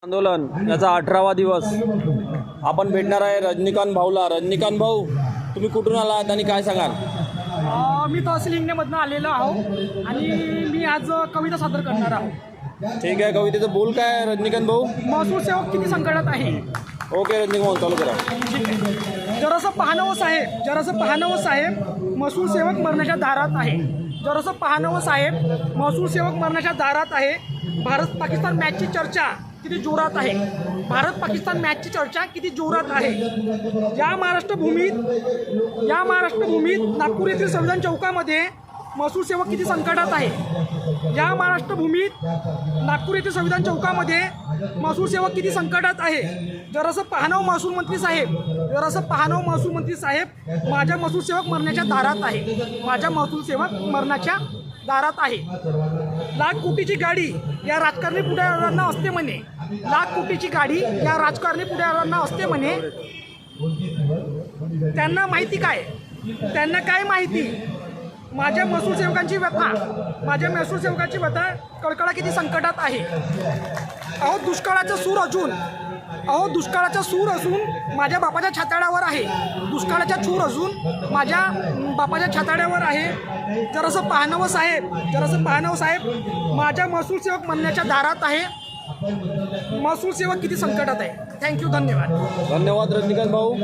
आंदोलन याचा 18वा दिवस आपण भेटणार आहे रजनीकांत भाऊला। रजनीकांत भाऊ, तुम्ही कुठून आलात आणि काय सांगाल? मी तहसील हिंगण्यामधनं आलेलो आहो आणि मी आज कविता सादर करणार आहो। ठीक आहे, कवितेचं बोल काय आहे रजनीकांत भाऊ? महसूल सेवक किती संकटात आहे। ओके रजनीकांत भाऊ, चालू करा। ठीक आहे। जरासं पाहणं व साहेब, महसूल सेवक मरणाच्या दारात आहे। जरासं पाहणं व साहेब, महसूल सेवक मरणाच्या दारात आहे। भारत पाकिस्तान मॅचची चर्चा किती जोरात आहे। भारत पाकिस्तान मॅचची चर्चा किती जोरात आहे। या महाराष्ट्र भूमीत नागपूर येथील संविधान चौकामध्ये महसूल सेवक किती संकटात आहे। या महाराष्ट्र भूमीत नागपूर येथील संविधान चौकामध्ये महसूल सेवक किती संकटात आहे। जरासं पाहणं महसूल मंत्री साहेब, माझ्या महसूल सेवक मरणाच्या दारात आहे। माझ्या महसूल सेवक मरणाच्या दारात आहे। लाख कोटीची गाडी या राजकारणी पुढाऱ्यांना असते म्हणे। लाख कोटीची गाडी या राजकारणी पुढाऱ्यांना असते म्हणे। त्यांना माहिती काय? त्यांना काय माहिती? माझ्या महसूल सेवकांची व्यथा कळकळा किती संकटात आहे। अहो दुष्काळाचा सूर असून माझ्या बापाच्या छाताड्यावर आहे। दुष्काळाचा सूर असून माझ्या बापाच्या छाताड्यावर आहे। जरासं पाहणं व साहेब, माझ्या महसूल सेवक म्हणण्याच्या दारात आहे। महसूल सेवक किती संकटात आहे। थँक्यू, धन्यवाद रजनीकांत भाऊ।